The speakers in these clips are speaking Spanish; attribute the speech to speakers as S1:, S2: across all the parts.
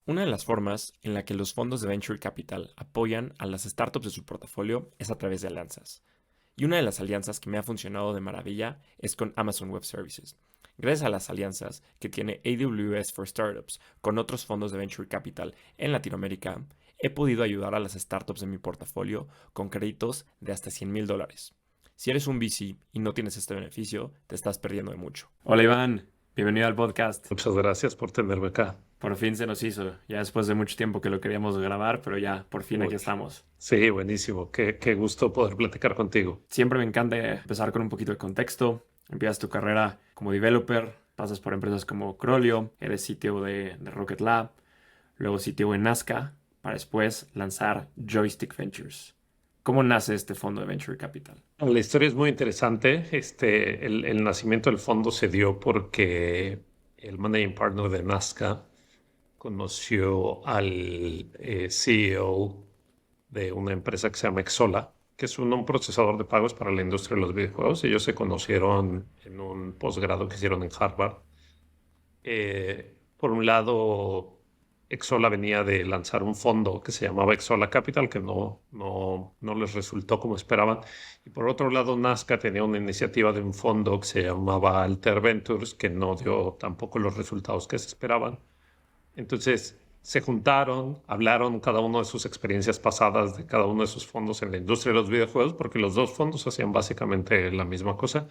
S1: Una de las formas en la que los fondos de Venture Capital apoyan a las startups de su portafolio es a través de alianzas. Y una de las alianzas que me ha funcionado de maravilla es con Amazon Web Services. Gracias a las alianzas que tiene AWS for Startups con otros fondos de Venture Capital en Latinoamérica, he podido ayudar a las startups de mi portafolio con créditos de hasta $100,000. Si eres un VC y no tienes este beneficio, te estás perdiendo de mucho. Hola Iván, bienvenido al podcast.
S2: Muchas gracias por tenerme acá.
S1: Por fin se nos hizo, ya después de mucho tiempo que lo queríamos grabar, pero ya, por fin aquí
S2: Uy,
S1: estamos.
S2: sí, buenísimo. Qué gusto poder platicar contigo.
S1: Siempre me encanta empezar con un poquito de contexto. Empiezas tu carrera como developer, pasas por empresas como Crolio, eres CTO de Rocket Lab, luego CTO en Nazca, para después lanzar Joystick Ventures. ¿Cómo nace este fondo de Venture Capital?
S2: La historia es muy interesante. El nacimiento del fondo se dio porque el managing partner de Nazca conoció al CEO de una empresa que se llama Exola, que es un procesador de pagos para la industria de los videojuegos. Ellos se conocieron en un posgrado que hicieron en Harvard. Por un lado, Exola venía de lanzar un fondo que se llamaba Exola Capital, que no les resultó como esperaban. Y por otro lado, Nazca tenía una iniciativa de un fondo que se llamaba Alter Ventures, que no dio tampoco los resultados que se esperaban. Entonces se juntaron, hablaron cada uno de sus experiencias pasadas de cada uno de sus fondos en la industria de los videojuegos, porque los dos fondos hacían básicamente la misma cosa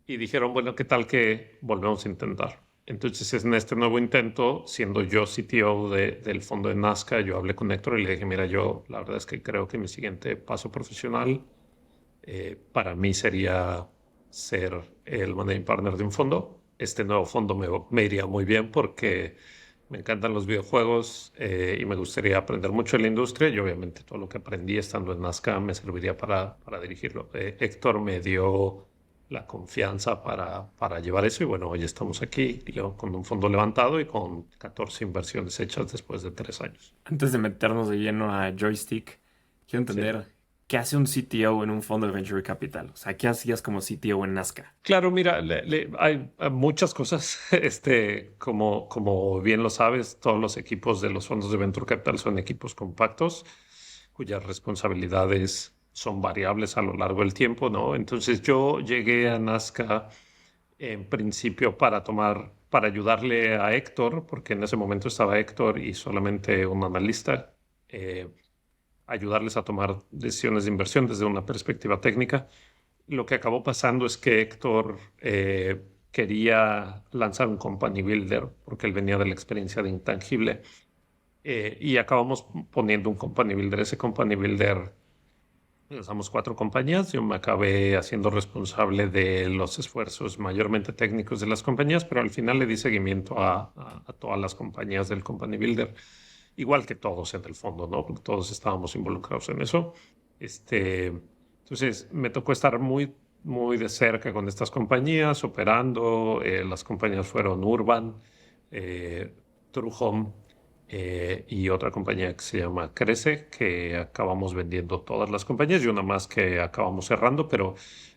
S2: y dijeron, bueno, ¿qué tal que volvemos a intentar? Entonces, en este nuevo intento, siendo yo CTO del fondo de Nazca, yo hablé con Héctor y le dije, mira, yo la verdad es que creo que mi siguiente paso profesional para mí sería ser el managing partner de un fondo. Este nuevo fondo me iría muy bien porque me encantan los videojuegos y me gustaría aprender mucho de la industria y obviamente todo lo que aprendí estando en Nazca me serviría para dirigirlo. Héctor me dio la confianza para llevar eso y bueno, hoy estamos aquí con un fondo levantado y con 14 inversiones hechas después de 3 años.
S1: Antes de meternos de lleno a Joystick, quiero
S2: Sí.
S1: entender qué hace un CTO en un fondo de Venture Capital. O sea, ¿qué hacías como CTO en Nazca?
S2: Claro, mira, hay muchas cosas, como bien lo sabes, todos los equipos de los fondos de Venture Capital son equipos compactos cuyas responsabilidades son variables a lo largo del tiempo, ¿no? Entonces yo llegué a Nazca en principio para ayudarle a Héctor, porque en ese momento estaba Héctor y solamente un analista, eh, ayudarles a tomar decisiones de inversión desde una perspectiva técnica. Lo que acabó pasando es que Héctor quería lanzar un company builder porque él venía de la experiencia de intangible y acabamos poniendo un company builder. Ese company builder lanzamos 4 compañías. Yo me acabé haciendo responsable de los esfuerzos mayormente técnicos de las compañías, pero al final le di seguimiento a todas las compañías del company builder, igual que todos en el fondo, ¿no? Porque todos estábamos involucrados en eso. Entonces, me tocó estar muy, muy de cerca con estas compañías, operando. Las compañías fueron Urban, True Home y otra compañía que se llama Crece, que acabamos vendiendo todas las compañías y una más que acabamos cerrando, pero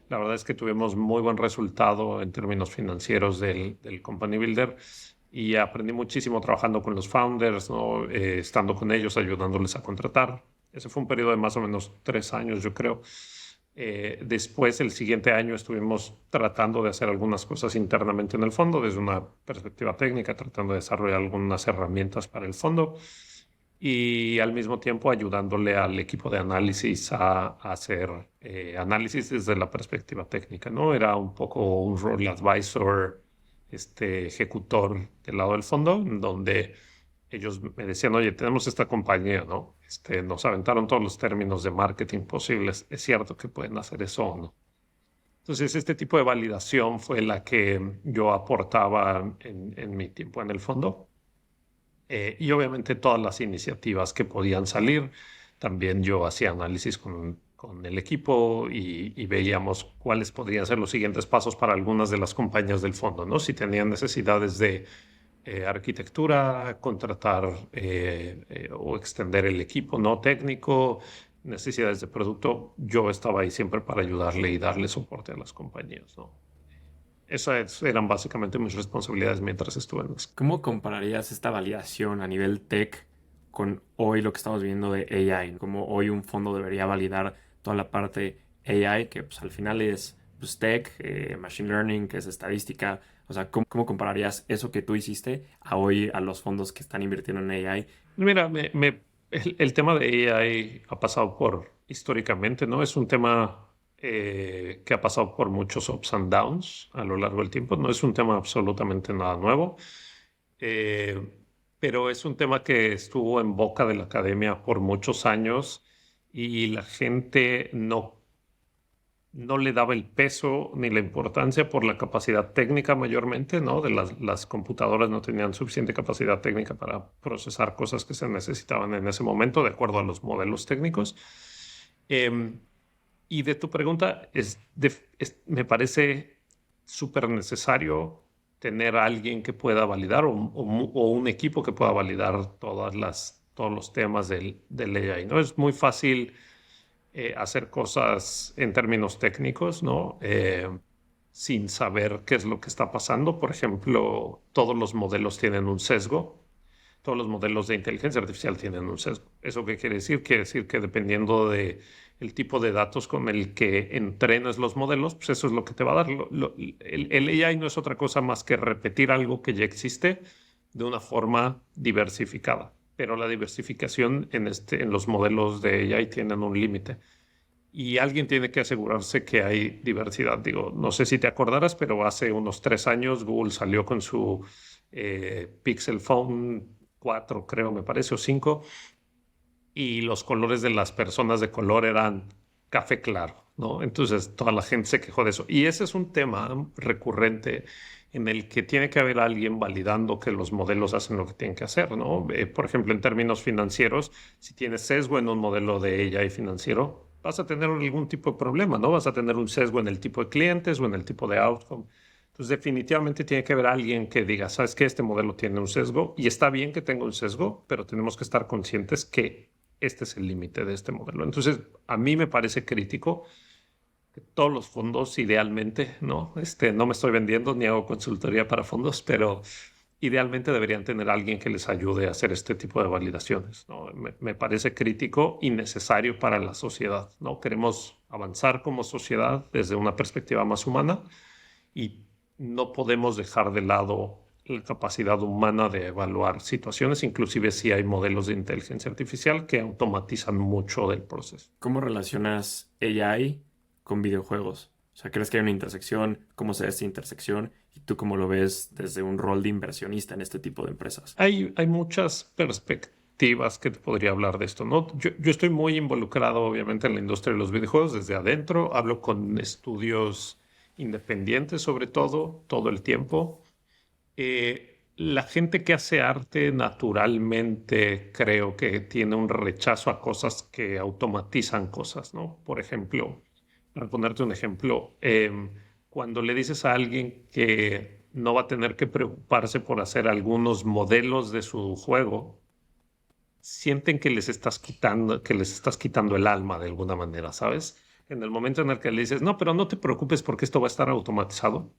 S2: la verdad es que tuvimos muy buen resultado en términos financieros del Company Builder y aprendí muchísimo trabajando con los founders, ¿no? Estando con ellos, ayudándoles a contratar. Ese fue un periodo de más o menos 3 años, yo creo. Después, el siguiente año, estuvimos tratando de hacer algunas cosas internamente en el fondo, desde una perspectiva técnica, tratando de desarrollar algunas herramientas para el fondo y al mismo tiempo ayudándole al equipo de análisis a hacer análisis desde la perspectiva técnica, ¿no? Era un poco un role advisor, ejecutor del lado del fondo, en donde ellos me decían, oye, tenemos esta compañía, ¿no? Nos aventaron todos los términos de marketing posibles. ¿Es cierto que pueden hacer eso o no? Entonces, este tipo de validación fue la que yo aportaba en mi tiempo en el fondo. Y obviamente todas las iniciativas que podían salir, también yo hacía análisis con el equipo y veíamos cuáles podrían ser los siguientes pasos para algunas de las compañías del fondo, ¿no? Si tenían necesidades de arquitectura, contratar o extender el equipo no técnico, necesidades de producto, yo estaba ahí siempre para ayudarle y darle soporte a las compañías, ¿no? Eran básicamente mis responsabilidades mientras estuve en eso.
S1: ¿Cómo compararías esta validación a nivel tech con hoy lo que estamos viendo de AI? Como hoy un fondo debería validar toda la parte AI, que pues al final es pues, tech, machine learning, que es estadística. O sea, ¿cómo compararías eso que tú hiciste a hoy a los fondos que están invirtiendo en AI?
S2: Mira, el tema de AI ha pasado históricamente, ¿no? Es un tema que ha pasado por muchos ups and downs a lo largo del tiempo. No es un tema absolutamente nada nuevo, eh, pero es un tema que estuvo en boca de la academia por muchos años y la gente no le daba el peso ni la importancia por la capacidad técnica mayormente, ¿no? Las computadoras no tenían suficiente capacidad técnica para procesar cosas que se necesitaban en ese momento, de acuerdo a los modelos técnicos. Em, y de tu pregunta, me parece súper necesario tener a alguien que pueda validar o un equipo que pueda validar todos los temas del AI, ¿no? Es muy fácil hacer cosas en términos técnicos, ¿no? Sin saber qué es lo que está pasando. Por ejemplo, todos los modelos tienen un sesgo. Todos los modelos de inteligencia artificial tienen un sesgo. ¿Eso qué quiere decir? Quiere decir que dependiendo de el tipo de datos con el que entrenes los modelos, pues eso es lo que te va a dar. El AI no es otra cosa más que repetir algo que ya existe de una forma diversificada. Pero la diversificación en los modelos de AI tienen un límite y alguien tiene que asegurarse que hay diversidad. Digo, no sé si te acordarás, pero hace unos 3 años Google salió con su Pixel Phone 4, creo, me parece, o 5, y los colores de las personas de color eran café claro, ¿no? Entonces toda la gente se quejó de eso. Y ese es un tema recurrente en el que tiene que haber alguien validando que los modelos hacen lo que tienen que hacer, ¿no? Por ejemplo, en términos financieros, si tienes sesgo en un modelo de AI financiero, vas a tener algún tipo de problema, ¿no? Vas a tener un sesgo en el tipo de clientes o en el tipo de outcome. Entonces, definitivamente tiene que haber alguien que diga, sabes que este modelo tiene un sesgo y está bien que tenga un sesgo, pero tenemos que estar conscientes que este es el límite de este modelo. Entonces, a mí me parece crítico que todos los fondos, idealmente, ¿no? No me estoy vendiendo ni hago consultoría para fondos, pero idealmente deberían tener a alguien que les ayude a hacer este tipo de validaciones, ¿no? Me parece crítico y necesario para la sociedad, ¿no? Queremos avanzar como sociedad desde una perspectiva más humana y no podemos dejar de lado la capacidad humana de evaluar situaciones, inclusive si hay modelos de inteligencia artificial que automatizan mucho del proceso.
S1: ¿Cómo relacionas AI con videojuegos? O sea, ¿crees que hay una intersección? ¿Cómo se ve esta intersección? ¿Y tú cómo lo ves desde un rol de inversionista en este tipo de empresas?
S2: Hay muchas perspectivas que te podría hablar de esto, ¿no? Yo estoy muy involucrado, obviamente, en la industria de los videojuegos desde adentro. Hablo con estudios independientes, sobre todo el tiempo. La gente que hace arte naturalmente creo que tiene un rechazo a cosas que automatizan cosas, ¿no? Por ejemplo, para ponerte un ejemplo, cuando le dices a alguien que no va a tener que preocuparse por hacer algunos modelos de su juego, sienten que les estás quitando el alma de alguna manera, ¿sabes? En el momento en el que le dices, no, pero no te preocupes porque esto va a estar automatizado,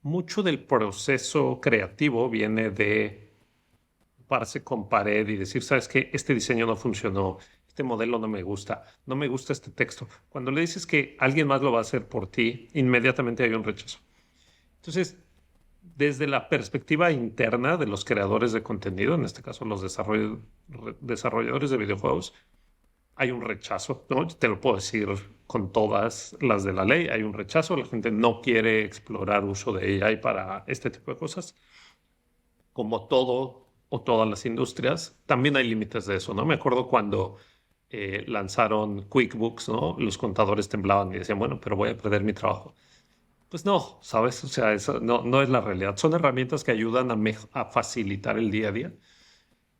S2: mucho del proceso creativo viene de pararse con pared y decir, ¿sabes qué? Este diseño no funcionó, este modelo no me gusta, no me gusta este texto. Cuando le dices que alguien más lo va a hacer por ti, inmediatamente hay un rechazo. Entonces, desde la perspectiva interna de los creadores de contenido, en este caso los desarrolladores de videojuegos, hay un rechazo, ¿no? Te lo puedo decir con todas las de la ley, hay un rechazo, la gente no quiere explorar uso de AI para este tipo de cosas. Como todo o todas las industrias, también hay límites de eso, ¿no? Me acuerdo cuando lanzaron QuickBooks, ¿no? Los contadores temblaban y decían, bueno, pero voy a perder mi trabajo. Pues no, ¿sabes? O sea, eso no es la realidad. Son herramientas que ayudan a facilitar el día a día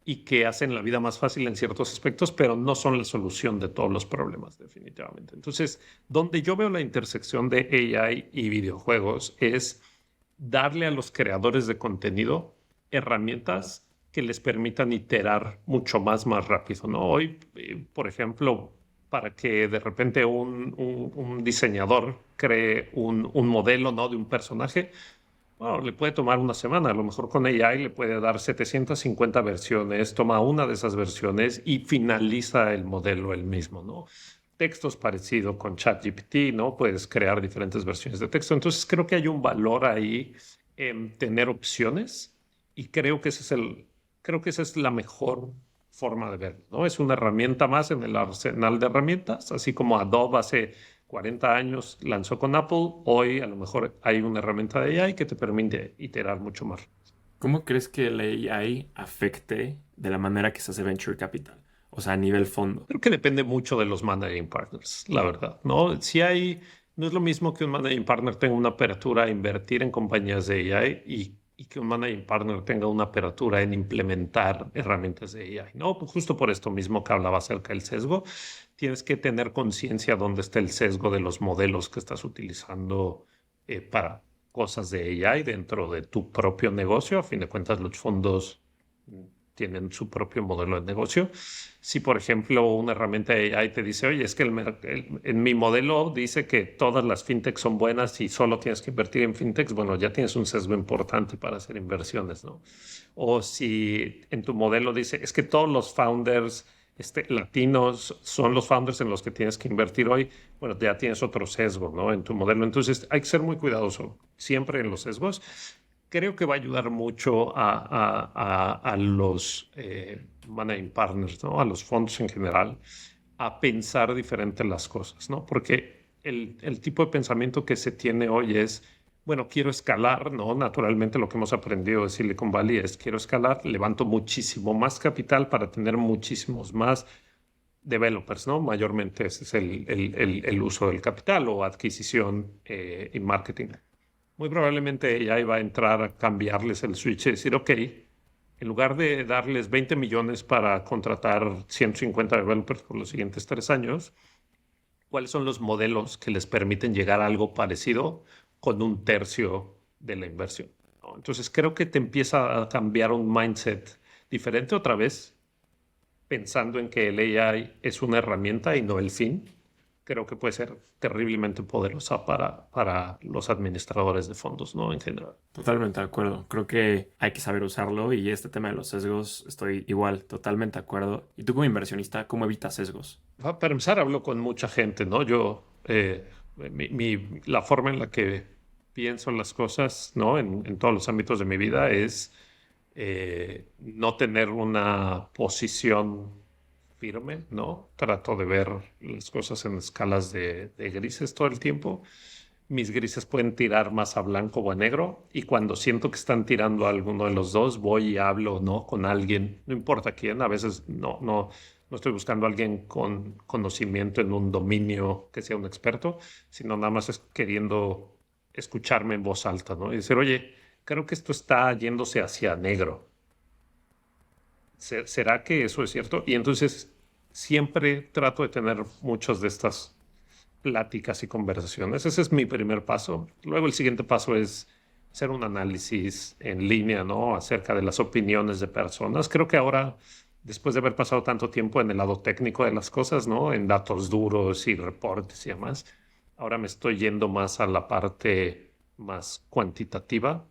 S2: y que hacen la vida más fácil en ciertos aspectos, pero no son la solución de todos los problemas, definitivamente. Entonces, donde yo veo la intersección de AI y videojuegos es darle a los creadores de contenido herramientas que les permitan iterar mucho más rápido, ¿no? Hoy, por ejemplo, para que de repente un diseñador cree un modelo, ¿no? de un personaje. Bueno, le puede tomar una semana, a lo mejor con AI le puede dar 750 versiones, toma una de esas versiones y finaliza el modelo él mismo, ¿no? Textos parecido con ChatGPT, ¿no? Puedes crear diferentes versiones de texto. Entonces creo que hay un valor ahí en tener opciones y creo que esa es la mejor forma de verlo, ¿no? Es una herramienta más en el arsenal de herramientas, así como Adobe hace 40 años lanzó con Apple, hoy a lo mejor hay una herramienta de AI que te permite iterar mucho más.
S1: ¿Cómo crees que la AI afecte de la manera que se hace Venture Capital? O sea, a nivel fondo.
S2: Creo que depende mucho de los managing partners, la verdad, ¿no? No es lo mismo que un managing partner tenga una apertura a invertir en compañías de AI y que un managing partner tenga una apertura en implementar herramientas de AI, ¿no? Pues justo por esto mismo que hablaba acerca del sesgo, tienes que tener conciencia dónde está el sesgo de los modelos que estás utilizando para cosas de AI dentro de tu propio negocio. A fin de cuentas, los fondos tienen su propio modelo de negocio. Si, por ejemplo, una herramienta de AI te dice, oye, es que en mi modelo dice que todas las fintechs son buenas y solo tienes que invertir en fintechs, bueno, ya tienes un sesgo importante para hacer inversiones, ¿no? O si en tu modelo dice, es que todos los founders latinos son los founders en los que tienes que invertir hoy, bueno, ya tienes otro sesgo, ¿no? En tu modelo. Entonces, hay que ser muy cuidadoso siempre en los sesgos. Creo que va a ayudar mucho a los managing partners, ¿no? A los fondos en general, a pensar diferente las cosas, ¿no? Porque el tipo de pensamiento que se tiene hoy es, bueno, quiero escalar, ¿no? Naturalmente lo que hemos aprendido de Silicon Valley es, quiero escalar, levanto muchísimo más capital para tener muchísimos más developers, ¿no? Mayormente ese es el uso del capital o adquisición y marketing. Muy probablemente ella iba a entrar a cambiarles el switch y decir, ok, en lugar de darles 20 millones para contratar 150 developers por los siguientes 3 años, ¿cuáles son los modelos que les permiten llegar a algo parecido con un tercio de la inversión? ¿No? Entonces creo que te empieza a cambiar un mindset diferente otra vez, pensando en que el AI es una herramienta y no el fin. Creo que puede ser terriblemente poderosa para los administradores de fondos, ¿no? En general.
S1: Totalmente de acuerdo. Creo que hay que saber usarlo y este tema de los sesgos, estoy igual, totalmente de acuerdo. ¿Y tú como inversionista, cómo evitas sesgos?
S2: Para empezar, hablo con mucha gente, ¿no? La forma en la que pienso en las cosas, ¿no? En todos los ámbitos de mi vida es no tener una posición firme, ¿no? Trato de ver las cosas en escalas de grises todo el tiempo. Mis grises pueden tirar más a blanco o a negro y cuando siento que están tirando a alguno de los dos, voy y hablo, ¿no? Con alguien, no importa quién, a veces no estoy buscando a alguien con conocimiento en un dominio que sea un experto, sino nada más es queriendo escucharme en voz alta, ¿no? Y decir, oye, creo que esto está yéndose hacia negro. ¿Será que eso es cierto? Y entonces siempre trato de tener muchas de estas pláticas y conversaciones. Ese es mi primer paso. Luego el siguiente paso es hacer un análisis en línea, ¿no? Acerca de las opiniones de personas. Creo que ahora, después de haber pasado tanto tiempo en el lado técnico de las cosas, ¿no? En datos duros y reportes y demás, ahora me estoy yendo más a la parte más cualitativa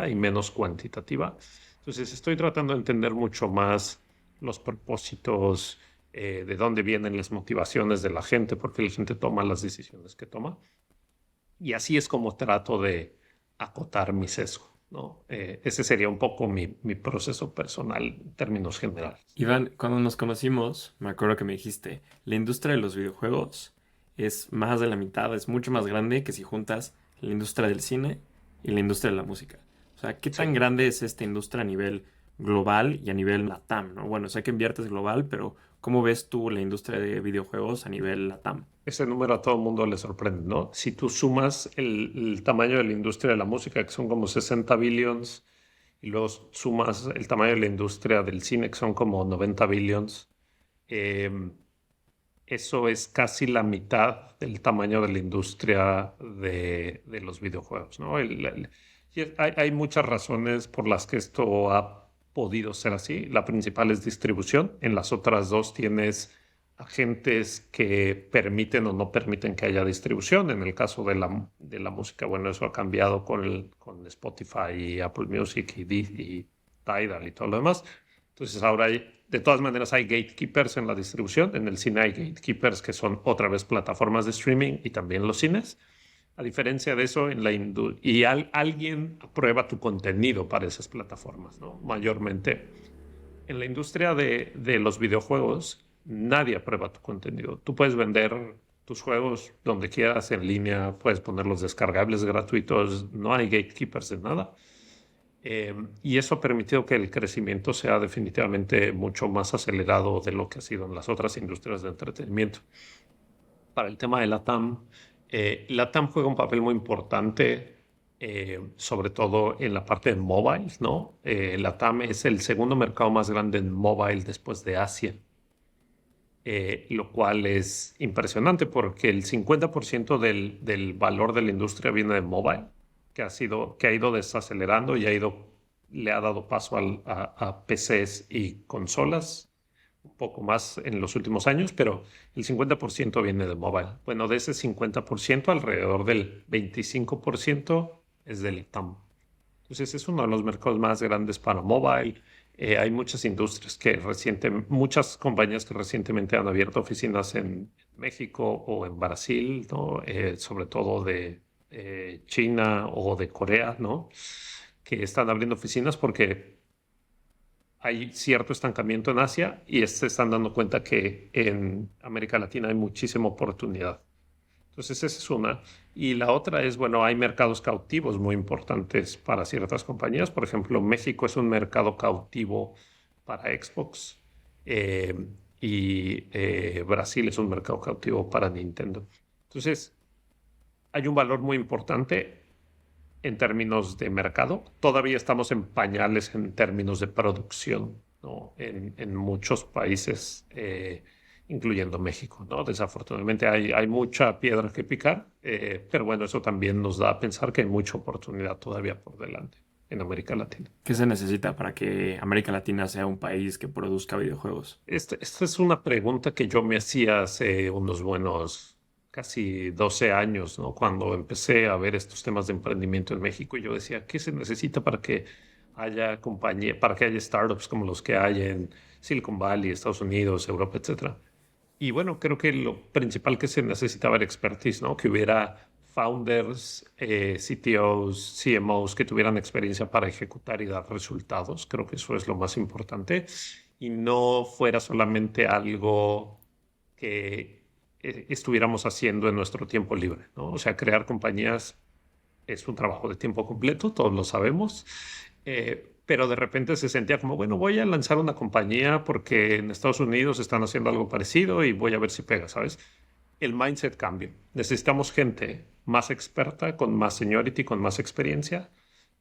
S2: y menos cuantitativa. Entonces estoy tratando de entender mucho más los propósitos, de dónde vienen las motivaciones de la gente, porque la gente toma las decisiones que toma. Y así es como trato de acotar mi sesgo, ¿no? Ese sería un poco mi proceso personal en términos generales.
S1: Iván, cuando nos conocimos, me acuerdo que me dijiste, la industria de los videojuegos es más de la mitad, es mucho más grande que si juntas la industria del cine y la industria de la música. O sea, ¿qué tan
S2: Sí.
S1: grande es esta industria a nivel global y a nivel LATAM, ¿no? Bueno, sé que inviertes global, pero ¿cómo ves tú la industria de videojuegos a nivel LATAM?
S2: Ese número a todo el mundo le sorprende, ¿no? Si tú sumas el tamaño de la industria de la música, que son como 60 billions, y luego sumas el tamaño de la industria del cine, que son como 90 billions, eh, eso es casi la mitad del tamaño de la industria de los videojuegos, ¿no? Y hay muchas razones por las que esto ha podido ser así. La principal es distribución. En las otras dos tienes agentes que permiten o no permiten que haya distribución. En el caso de la música, bueno, eso ha cambiado con Spotify y Apple Music y Tidal y todo lo demás. Entonces ahora de todas maneras hay gatekeepers en la distribución. En el cine hay gatekeepers que son otra vez plataformas de streaming y también los cines. A diferencia de eso, alguien aprueba tu contenido para esas plataformas, ¿no? Mayormente. En la industria de los videojuegos, nadie aprueba tu contenido. Tú puedes vender tus juegos donde quieras en línea, puedes ponerlos descargables gratuitos, no hay gatekeepers de nada. Y eso ha permitido que el crecimiento sea definitivamente mucho más acelerado de lo que ha sido en las otras industrias de entretenimiento. Para el tema de LATAM juega un papel muy importante, sobre todo en la parte de mobile, ¿no? LATAM es el segundo mercado más grande en mobile después de Asia, lo cual es impresionante porque el 50% del valor de la industria viene de mobile, que ha ido desacelerando y le ha dado paso a PCs y consolas un poco más en los últimos años, pero el 50% viene de mobile. Bueno, de ese 50%, alrededor del 25% es del TAM. Entonces es uno de los mercados más grandes para mobile. Hay muchas compañías que recientemente han abierto oficinas en México o en Brasil, ¿no? Sobre todo de China o de Corea, ¿no? Que están abriendo oficinas porque hay cierto estancamiento en Asia y se están dando cuenta que en América Latina hay muchísima oportunidad. Entonces, esa es una. Y la otra es, bueno, hay mercados cautivos muy importantes para ciertas compañías. Por ejemplo, México es un mercado cautivo para Xbox, eh, y Brasil es un mercado cautivo para Nintendo. Entonces, hay un valor muy importante en términos de mercado. Todavía estamos en pañales en términos de producción, ¿no? En muchos países, incluyendo México, ¿no? Desafortunadamente hay mucha piedra que picar, pero bueno, eso también nos da a pensar que hay mucha oportunidad todavía por delante en América Latina.
S1: ¿Qué se necesita para que América Latina sea un país que produzca videojuegos?
S2: Esta es una pregunta que yo me hacía hace unos buenos casi 12 años, ¿no? Cuando empecé a ver estos temas de emprendimiento en México, y yo decía, ¿qué se necesita para que haya para que haya startups como los que hay en Silicon Valley, Estados Unidos, Europa, etcétera? Y bueno, creo que lo principal que se necesitaba era expertise, ¿no? Que hubiera founders, CTOs, CMOs que tuvieran experiencia para ejecutar y dar resultados. Creo que eso es lo más importante. Y no fuera solamente algo que estuviéramos haciendo en nuestro tiempo libre, ¿no? O sea, crear compañías es un trabajo de tiempo completo, todos lo sabemos, pero de repente se sentía como, bueno, voy a lanzar una compañía porque en Estados Unidos están haciendo algo parecido y voy a ver si pega, ¿sabes? El mindset cambia. Necesitamos gente más experta, con más seniority, con más experiencia,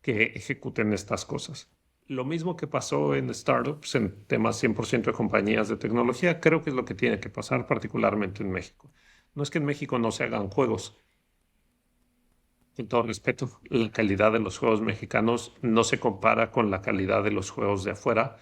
S2: que ejecuten estas cosas. Lo mismo que pasó en startups, en temas 100% de compañías de tecnología, creo que es lo que tiene que pasar particularmente en México. No es que en México no se hagan juegos. Con todo respeto, la calidad de los juegos mexicanos no se compara con la calidad de los juegos de afuera,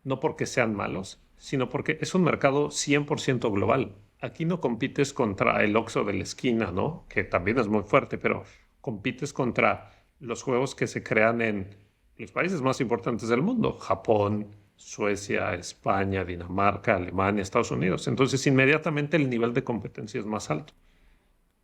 S2: no porque sean malos, sino porque es un mercado 100% global. Aquí no compites contra el Oxxo de la esquina, ¿no? Que también es muy fuerte, pero compites contra los juegos que se crean en los países más importantes del mundo: Japón, Suecia, España, Dinamarca, Alemania, Estados Unidos. Entonces, inmediatamente el nivel de competencia es más alto.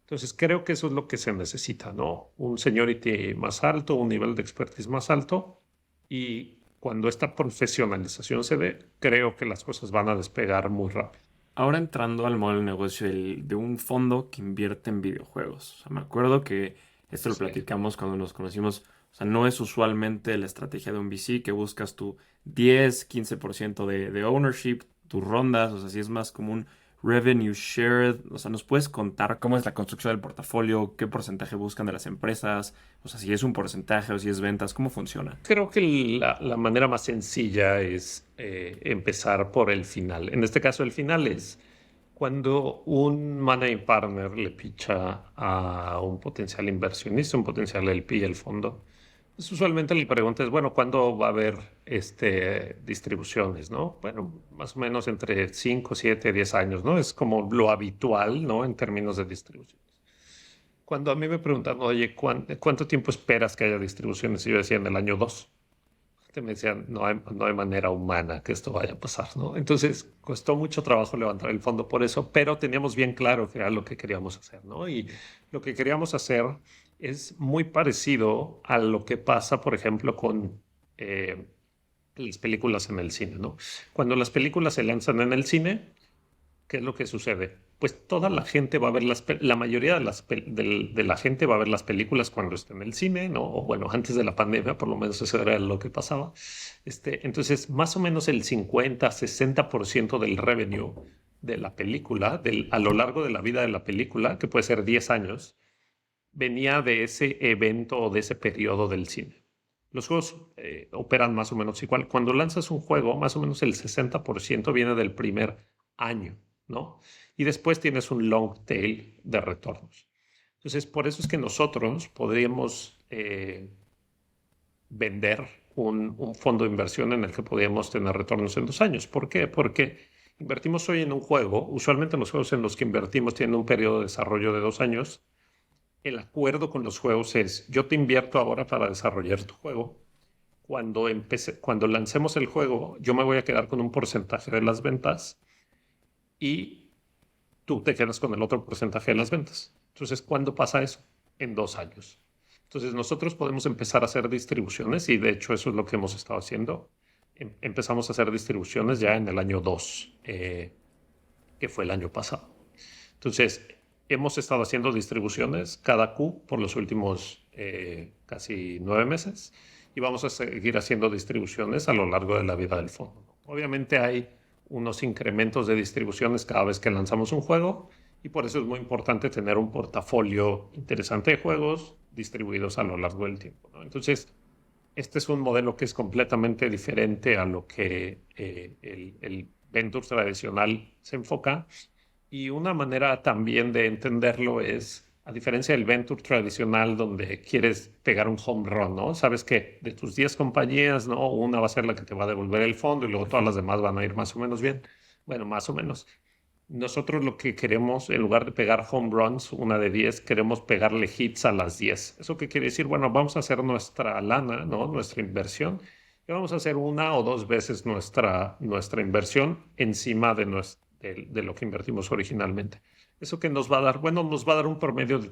S2: Entonces, creo que eso es lo que se necesita, ¿no? Un seniority más alto, un nivel de expertise más alto. Y cuando esta profesionalización se dé, creo que las cosas van a despegar muy rápido.
S1: Ahora entrando al modelo de negocio de un fondo que invierte en videojuegos. O sea, me acuerdo que esto lo
S2: Sí.
S1: platicamos cuando nos conocimos. O sea, no es usualmente la estrategia de un VC que buscas tu 10, 15% de ownership, tus rondas. O sea, si es más como un revenue shared. O sea, ¿nos puedes contar cómo es la construcción del portafolio? ¿Qué porcentaje buscan de las empresas? O sea, si es un porcentaje o si es ventas, ¿cómo funciona?
S2: Creo que la manera más sencilla es empezar por el final. En este caso, el final es cuando un managing partner le picha a un potencial inversionista, un potencial LP, el fondo, Pues usualmente la pregunta es, bueno, ¿cuándo va a haber distribuciones, ¿no? Bueno, más o menos entre 5, 7, 10 años, ¿no? Es como lo habitual, ¿no? En términos de distribuciones. Cuando a mí me preguntan, oye, ¿cuánto tiempo esperas que haya distribuciones? Y yo decía, en el año 2. Me decían, no hay manera humana que esto vaya a pasar, ¿no? Entonces, costó mucho trabajo levantar el fondo por eso, pero teníamos bien claro que era lo que queríamos hacer, ¿no? Y lo que queríamos hacer es muy parecido a lo que pasa, por ejemplo, con las películas en el cine, ¿no? Cuando las películas se lanzan en el cine, ¿qué es lo que sucede? Pues toda la gente va a ver la mayoría de la gente va a ver las películas cuando está en el cine, ¿no? O bueno, antes de la pandemia, por lo menos eso era lo que pasaba. Entonces, más o menos el 50-60% del revenue de la película, a lo largo de la vida de la película, que puede ser 10 años, venía de ese evento o de ese periodo del cine. Los juegos operan más o menos igual. Cuando lanzas un juego, más o menos el 60% viene del primer año, ¿no? Y después tienes un long tail de retornos. Entonces, por eso es que nosotros podríamos vender un fondo de inversión en el que podríamos tener retornos en 2 años. ¿Por qué? Porque invertimos hoy en un juego. Usualmente los juegos en los que invertimos tienen un periodo de desarrollo de 2 años. El acuerdo con los juegos es, yo te invierto ahora para desarrollar tu juego. Cuando lancemos el juego, yo me voy a quedar con un porcentaje de las ventas y tú te quedas con el otro porcentaje de las ventas. Entonces, ¿cuándo pasa eso? En 2 años. Entonces, nosotros podemos empezar a hacer distribuciones y de hecho eso es lo que hemos estado haciendo. Empezamos a hacer distribuciones ya en el año 2, que fue el año pasado. Entonces, hemos estado haciendo distribuciones cada Q por los últimos casi 9 meses y vamos a seguir haciendo distribuciones a lo largo de la vida del fondo. Obviamente hay unos incrementos de distribuciones cada vez que lanzamos un juego y por eso es muy importante tener un portafolio interesante de juegos distribuidos a lo largo del tiempo, ¿no? Entonces, este es un modelo que es completamente diferente a lo que el venture tradicional se enfoca. Y una manera también de entenderlo es, a diferencia del venture tradicional donde quieres pegar un home run, ¿no? Sabes que de tus 10 compañías, ¿no? Una va a ser la que te va a devolver el fondo y luego todas las demás van a ir más o menos bien. Bueno, más o menos. Nosotros lo que queremos, en lugar de pegar home runs, una de 10, queremos pegarle hits a las 10. ¿Eso qué quiere decir? Bueno, vamos a hacer nuestra lana, ¿no? Nuestra inversión. Y vamos a hacer una o dos veces nuestra inversión encima de lo que invertimos originalmente. ¿Eso que nos va a dar? Bueno, nos va a dar un promedio de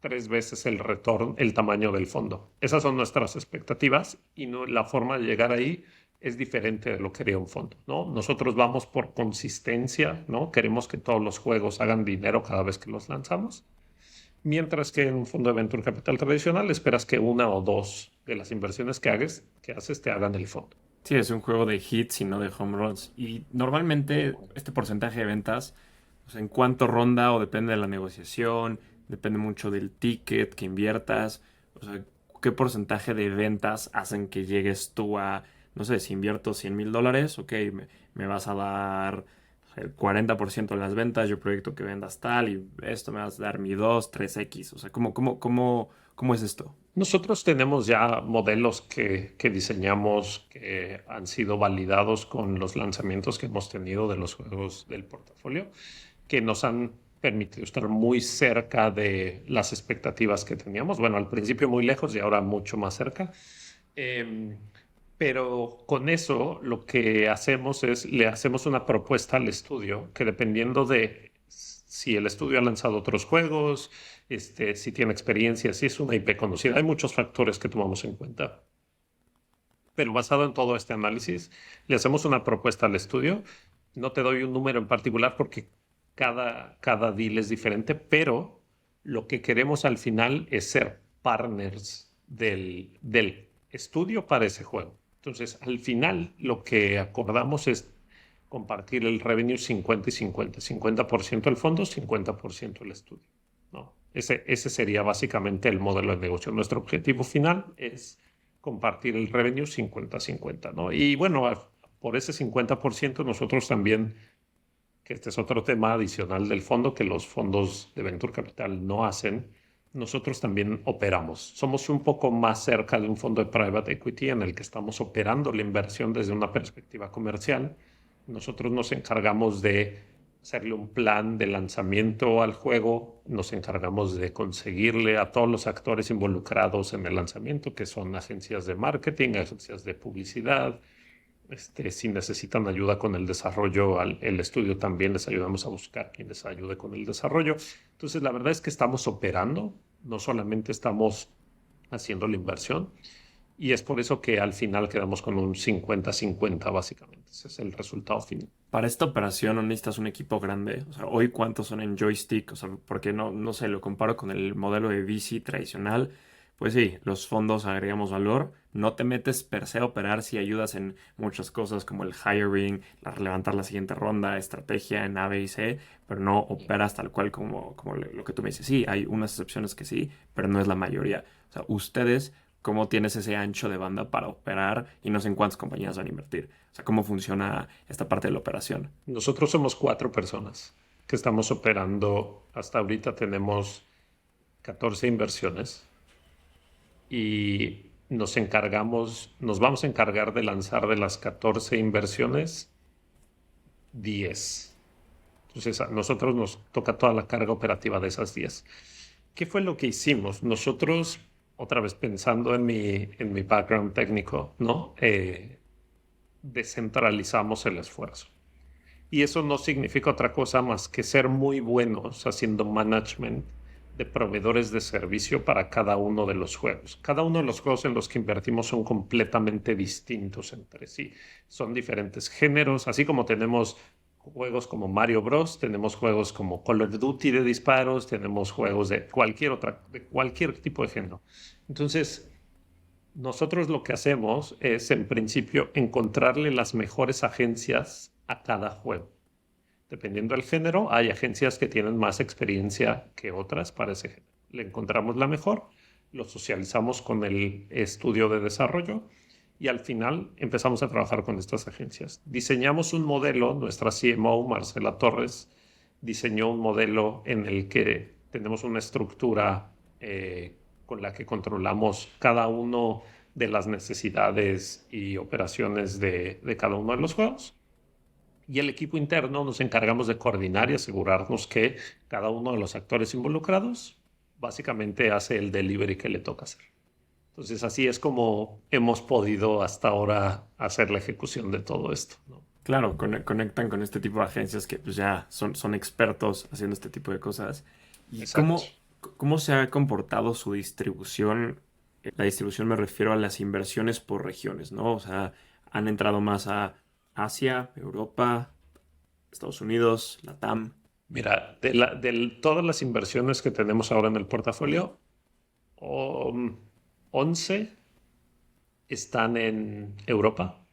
S2: 3 veces el retorno, el tamaño del fondo. Esas son nuestras expectativas y la forma de llegar ahí es diferente de lo que haría un fondo, ¿no? Nosotros vamos por consistencia, ¿no? Queremos que todos los juegos hagan dinero cada vez que los lanzamos, mientras que en un fondo de venture capital tradicional esperas que una o dos de las inversiones que haces te hagan el fondo.
S1: Sí, es un juego de hits y no de home runs. Y normalmente este porcentaje de ventas, o sea, en cuánto ronda o depende de la negociación, depende mucho del ticket que inviertas, o sea, qué porcentaje de ventas hacen que llegues tú a, no sé, si invierto $100,000, ok, me vas a dar el 40% de las ventas, yo proyecto que vendas tal y esto me vas a dar mi 2 3x, o sea, ¿cómo es esto?
S2: Nosotros tenemos ya modelos que diseñamos que han sido validados con los lanzamientos que hemos tenido de los juegos del portafolio, que nos han permitido estar muy cerca de las expectativas que teníamos. Bueno, al principio muy lejos y ahora mucho más cerca. Em, pero con eso lo que hacemos es, le hacemos una propuesta al estudio que dependiendo de si el estudio ha lanzado otros juegos, si tiene experiencia, si es una IP conocida, hay muchos factores que tomamos en cuenta. Pero basado en todo este análisis, le hacemos una propuesta al estudio. No te doy un número en particular porque cada deal es diferente, pero lo que queremos al final es ser partners del estudio para ese juego. Entonces, al final, lo que acordamos es compartir el revenue 50 y 50. 50% el fondo, 50% el estudio, ¿no? Ese sería básicamente el modelo de negocio. Nuestro objetivo final es compartir el revenue 50-50, ¿no? Y bueno, por ese 50% nosotros también, que este es otro tema adicional del fondo que los fondos de Venture Capital no hacen, nosotros también operamos. Somos un poco más cerca de un fondo de private equity en el que estamos operando la inversión desde una perspectiva comercial. Nosotros nos encargamos de hacerle un plan de lanzamiento al juego, nos encargamos de conseguirle a todos los actores involucrados en el lanzamiento, que son agencias de marketing, agencias de publicidad. Si necesitan ayuda con el desarrollo, el estudio también les ayudamos a buscar quien les ayude con el desarrollo. Entonces, la verdad es que estamos operando, no solamente estamos haciendo la inversión, y es por eso que al final quedamos con un 50-50, básicamente. Ese es el resultado final.
S1: Para esta operación no necesitas un equipo grande. O sea, hoy cuántos son en joystick, o sea, porque no sé, lo comparo con el modelo de VC tradicional. Pues sí, los fondos agregamos valor. No te metes per se a operar si ayudas en muchas cosas como el hiring, levantar la siguiente ronda, estrategia en A, B y C, pero no operas tal cual como lo que tú me dices. Sí, hay unas excepciones que sí, pero no es la mayoría. O sea, ustedes, ¿cómo tienes ese ancho de banda para operar y no sé en cuántas compañías van a invertir? O sea, ¿cómo funciona esta parte de la operación?
S2: Nosotros somos 4 personas que estamos operando. Hasta ahorita tenemos 14 inversiones y nos vamos a encargar de lanzar de las 14 inversiones 10. Entonces, a nosotros nos toca toda la carga operativa de esas 10. ¿Qué fue lo que hicimos? Nosotros, otra vez pensando en mi background técnico, ¿no? Descentralizamos el esfuerzo. Y eso no significa otra cosa más que ser muy buenos haciendo management de proveedores de servicio para cada uno de los juegos. Cada uno de los juegos en los que invertimos son completamente distintos entre sí. Son diferentes géneros, así como tenemos juegos como Mario Bros, tenemos juegos como Call of Duty de disparos, tenemos juegos de cualquier tipo de género. Entonces, nosotros lo que hacemos es, en principio, encontrarle las mejores agencias a cada juego. Dependiendo del género, hay agencias que tienen más experiencia que otras para ese género. Le encontramos la mejor, lo socializamos con el estudio de desarrollo y al final empezamos a trabajar con estas agencias. Diseñamos un modelo, nuestra CMO, Marcela Torres, diseñó un modelo en el que tenemos una estructura con la que controlamos cada uno de las necesidades y operaciones de cada uno de los juegos. Y el equipo interno nos encargamos de coordinar y asegurarnos que cada uno de los actores involucrados básicamente hace el delivery que le toca hacer. Entonces, así es como hemos podido hasta ahora hacer la ejecución de todo esto, ¿no?
S1: Claro, conectan con este tipo de agencias que pues ya son expertos haciendo este tipo de cosas. ¿Y
S2: Exacto.
S1: cómo se ha comportado su distribución? La distribución me refiero a las inversiones por regiones, ¿no? O sea, han entrado más a Asia, Europa, Estados Unidos, Latam.
S2: Mira, de todas las inversiones que tenemos ahora en el portafolio, 11 están en Europa,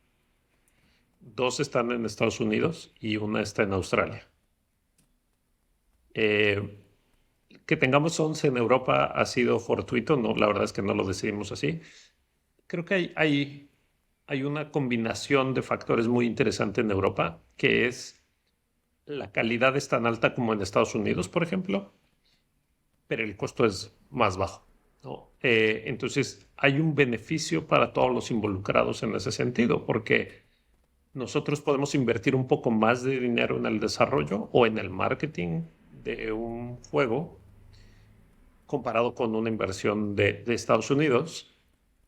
S2: 2 están en Estados Unidos y una está en Australia. Eh, que tengamos 11 en Europa ha sido fortuito, no, la verdad es que no lo decidimos así. Creo que hay una combinación de factores muy interesante en Europa, que es la calidad es tan alta como en Estados Unidos, por ejemplo, pero el costo es más bajo, ¿no? Entonces, hay un beneficio para todos los involucrados en ese sentido, porque nosotros podemos invertir un poco más de dinero en el desarrollo o en el marketing de un juego comparado con una inversión de Estados Unidos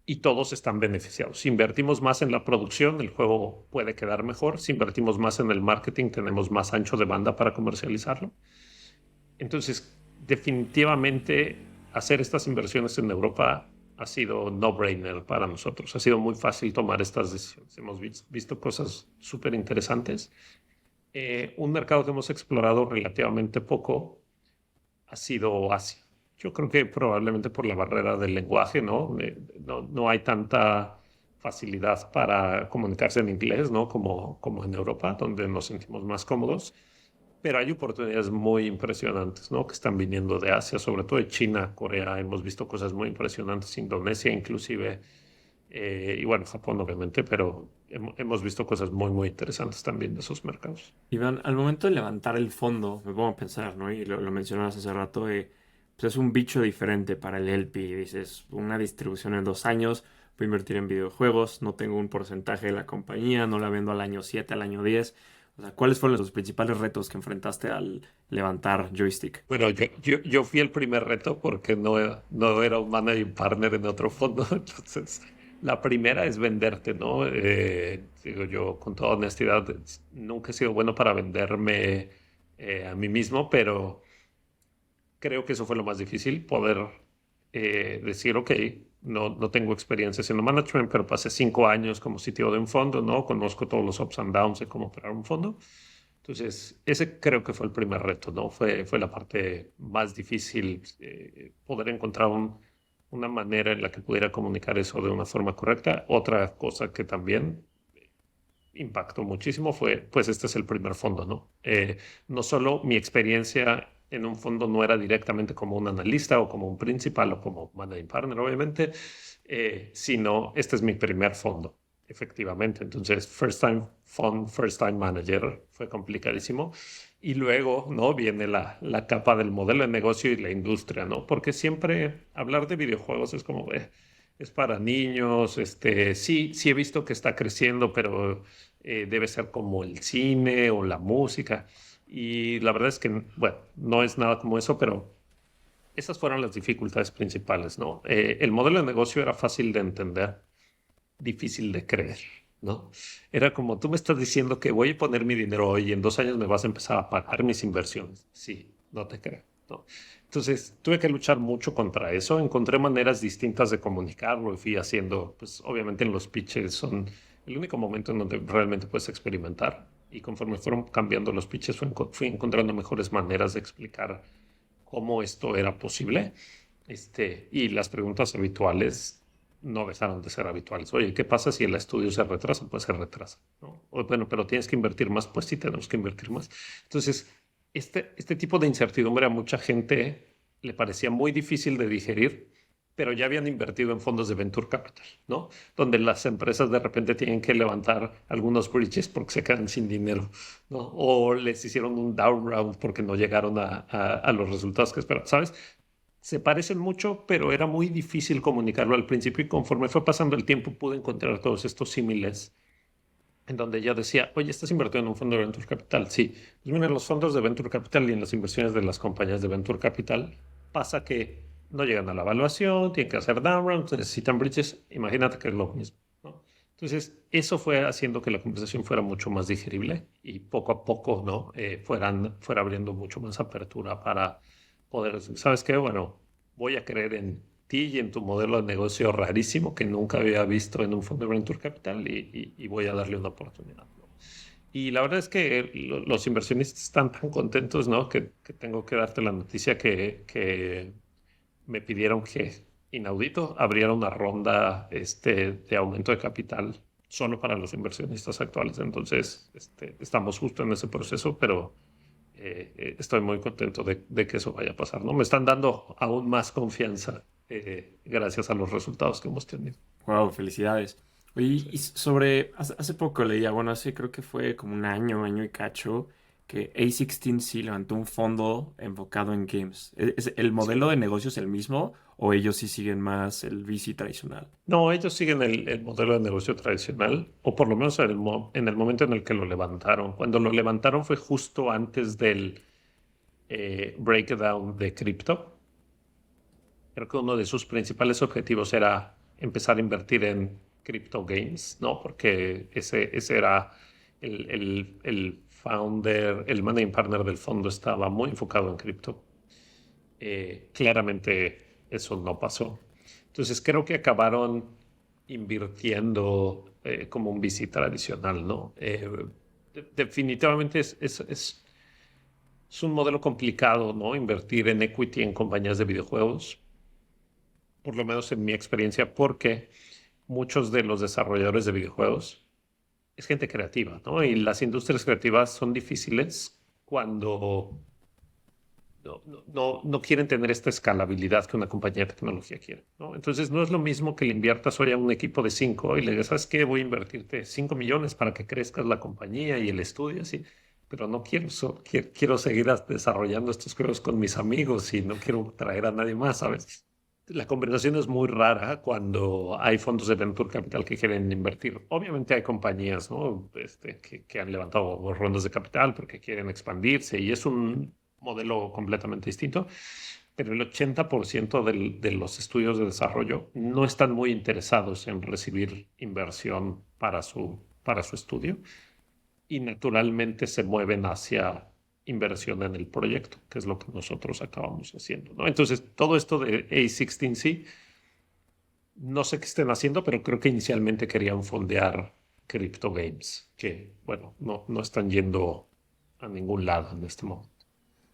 S2: y todos están beneficiados. Si invertimos más en la producción, el juego puede quedar mejor. Si invertimos más en el marketing, tenemos más ancho de banda para comercializarlo. Entonces, definitivamente hacer estas inversiones en Europa ha sido no-brainer para nosotros. Ha sido muy fácil tomar estas decisiones. Hemos visto cosas súper interesantes. Un mercado que hemos explorado relativamente poco ha sido Asia. Yo creo que probablemente por la barrera del lenguaje, ¿no? No hay tanta facilidad para comunicarse en inglés, ¿no? Como en Europa, donde nos sentimos más cómodos. Pero hay oportunidades muy impresionantes, ¿no? Que están viniendo de Asia, sobre todo de China, Corea. Hemos visto cosas muy impresionantes, Indonesia inclusive, y bueno, Japón obviamente, pero hemos visto cosas muy, muy interesantes también de esos mercados.
S1: Iván, al momento de levantar el fondo, me pongo a pensar, ¿no? Y lo mencionabas hace rato, pues es un bicho diferente para el LP. Dices, una distribución en 2 años, voy a invertir en videojuegos, no tengo un porcentaje de la compañía, no la vendo al año 7, al año 10. O sea, ¿cuáles fueron los principales retos que enfrentaste al levantar Joystick?
S2: Bueno, yo fui el primer reto porque no era un managing partner en otro fondo. Entonces, la primera es venderte, ¿no? Digo yo, con toda honestidad, nunca he sido bueno para venderme a mí mismo, pero creo que eso fue lo más difícil, poder decir, ok, no tengo experiencia haciendo management, pero pasé 5 años como CTO de un fondo, ¿no? Conozco todos los ups and downs de cómo operar un fondo. Entonces, ese creo que fue el primer reto, ¿no? Fue la parte más difícil, poder encontrar una manera en la que pudiera comunicar eso de una forma correcta. Otra cosa que también impactó muchísimo fue, pues este es el primer fondo, ¿no? No solo mi experiencia en un fondo no era directamente como un analista o como un principal o como managing partner, obviamente, sino este es mi primer fondo, efectivamente. Entonces, first time fund, first time manager, fue complicadísimo. Y luego, ¿no? Viene la capa del modelo de negocio y la industria, ¿no? Porque siempre hablar de videojuegos es como, es para niños, sí he visto que está creciendo, pero debe ser como el cine o la música. Y la verdad es que, bueno, no es nada como eso, pero esas fueron las dificultades principales, ¿no? El modelo de negocio era fácil de entender, difícil de creer, ¿no? Era como, tú me estás diciendo que voy a poner mi dinero hoy y en 2 años me vas a empezar a pagar mis inversiones. Sí, no te creo, ¿no? Entonces, tuve que luchar mucho contra eso. Encontré maneras distintas de comunicarlo y fui haciendo, pues obviamente en los pitches son el único momento en donde realmente puedes experimentar. Y conforme fueron cambiando los pitches, fui encontrando mejores maneras de explicar cómo esto era posible. Y las preguntas habituales no dejaron de ser habituales. Oye, ¿qué pasa si el estudio se retrasa? Pues se retrasa, ¿no? O, bueno, pero tienes que invertir más. Pues sí, tenemos que invertir más. Entonces, este tipo de incertidumbre a mucha gente le parecía muy difícil de digerir, pero ya habían invertido en fondos de venture capital, ¿no? Donde las empresas de repente tienen que levantar algunos bridges porque se quedan sin dinero, ¿no? O les hicieron un down round porque no llegaron a los resultados que esperaban, ¿sabes? Se parecen mucho, pero era muy difícil comunicarlo al principio y conforme fue pasando el tiempo pude encontrar todos estos símiles en donde yo decía, oye, ¿estás invirtiendo en un fondo de Venture Capital? Sí. Pues mira, en los fondos de Venture Capital y en las inversiones de las compañías de Venture Capital pasa que no llegan a la evaluación, tienen que hacer down rounds, necesitan bridges. Imagínate que es lo mismo, ¿no? Entonces, eso fue haciendo que la conversación fuera mucho más digerible y poco a poco, ¿no? Fuera abriendo mucho más apertura para poder decir, ¿sabes qué? Bueno, voy a creer en ti y en tu modelo de negocio rarísimo que nunca había visto en un fondo de Venture Capital y voy a darle una oportunidad, ¿no? Y la verdad es que los inversionistas están tan contentos, ¿no? Que tengo que darte la noticia que me pidieron que, inaudito, abriera una ronda de aumento de capital solo para los inversionistas actuales. Entonces, estamos justo en ese proceso, pero estoy muy contento de que eso vaya a pasar, ¿no? Me están dando aún más confianza gracias a los resultados que hemos tenido.
S1: Wow, felicidades. Oye,
S2: Sí.
S1: y sobre, hace poco leía, bueno, hace creo que fue como un año, año y cacho, que A16Z levantó un fondo enfocado en games. ¿El modelo
S2: Sí.
S1: de negocio es el mismo o ellos sí siguen más el VC tradicional?
S2: No, ellos siguen el modelo de negocio tradicional, o por lo menos en el momento en el que lo levantaron. Cuando lo levantaron fue justo antes del breakdown de cripto. Creo que uno de sus principales objetivos era empezar a invertir en crypto games, ¿no? Porque ese era el founder, el managing partner del fondo estaba muy enfocado en cripto. Claramente eso no pasó. Entonces creo que acabaron invirtiendo como un VC tradicional, ¿no? Definitivamente es un modelo complicado, ¿no? Invertir en equity en compañías de videojuegos, por lo menos en mi experiencia, porque muchos de los desarrolladores de videojuegos es gente creativa, ¿no? Y las industrias creativas son difíciles cuando no quieren tener esta escalabilidad que una compañía de tecnología quiere, ¿no? Entonces no es lo mismo que le inviertas hoy a un equipo de 5 y le digas, ¿sabes qué? Voy a invertirte 5 millones para que crezcas la compañía y el estudio, así. pero no quiero, quiero seguir desarrollando estos juegos con mis amigos y no quiero traer a nadie más, ¿sabes? La conversación es muy rara cuando hay fondos de Venture Capital que quieren invertir. Obviamente hay compañías, ¿no? Que han levantado rondas de capital porque quieren expandirse y es un modelo completamente distinto, pero el 80% de los estudios de desarrollo no están muy interesados en recibir inversión para su estudio y naturalmente se mueven hacia inversión en el proyecto, que es lo que nosotros acabamos haciendo, ¿no? Entonces, todo esto de A16Z, no sé qué estén haciendo, pero creo que inicialmente querían fondear Crypto Games, que, bueno, no están yendo a ningún lado en este momento.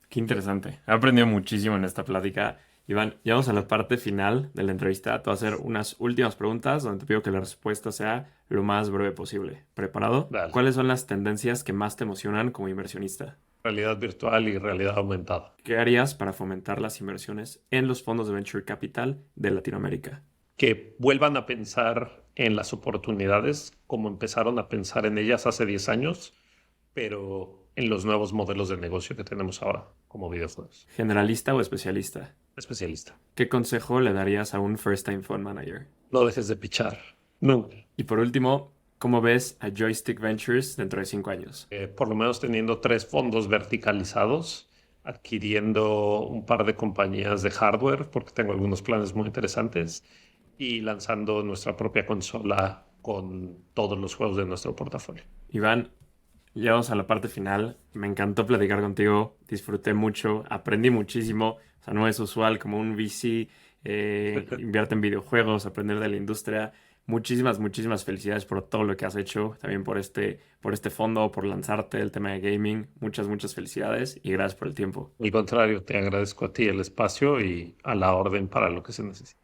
S1: Qué interesante. He aprendido muchísimo en esta plática. Iván, llegamos a la parte final de la entrevista. Te voy a hacer unas últimas preguntas donde te pido que la respuesta sea lo más breve posible. ¿Preparado?
S2: Dale.
S1: ¿Cuáles son las tendencias que más te emocionan como inversionista?
S2: Realidad virtual y realidad aumentada.
S1: ¿Qué harías para fomentar las inversiones en los fondos de Venture Capital de Latinoamérica?
S2: Que vuelvan a pensar en las oportunidades como empezaron a pensar en ellas hace 10 años, pero en los nuevos modelos de negocio que tenemos ahora como videojuegos.
S1: ¿Generalista o especialista?
S2: Especialista.
S1: ¿Qué consejo le darías a un first time fund manager?
S2: No dejes de pichar. Nunca.
S1: Y por último, ¿cómo ves a Joystick Ventures dentro de 5 años?
S2: Por lo menos teniendo 3 fondos verticalizados, adquiriendo un par de compañías de hardware, porque tengo algunos planes muy interesantes, y lanzando nuestra propia consola con todos los juegos de nuestro portafolio.
S1: Iván, llegamos a la parte final. Me encantó platicar contigo. Disfruté mucho. Aprendí muchísimo. O sea, no es usual como un VC invierte en videojuegos, aprender de la industria. Muchísimas, muchísimas felicidades por todo lo que has hecho. También por este fondo, por lanzarte el tema de gaming. Muchas, muchas felicidades y gracias por el tiempo.
S2: Al contrario, te agradezco a ti el espacio y a la orden para lo que se necesite.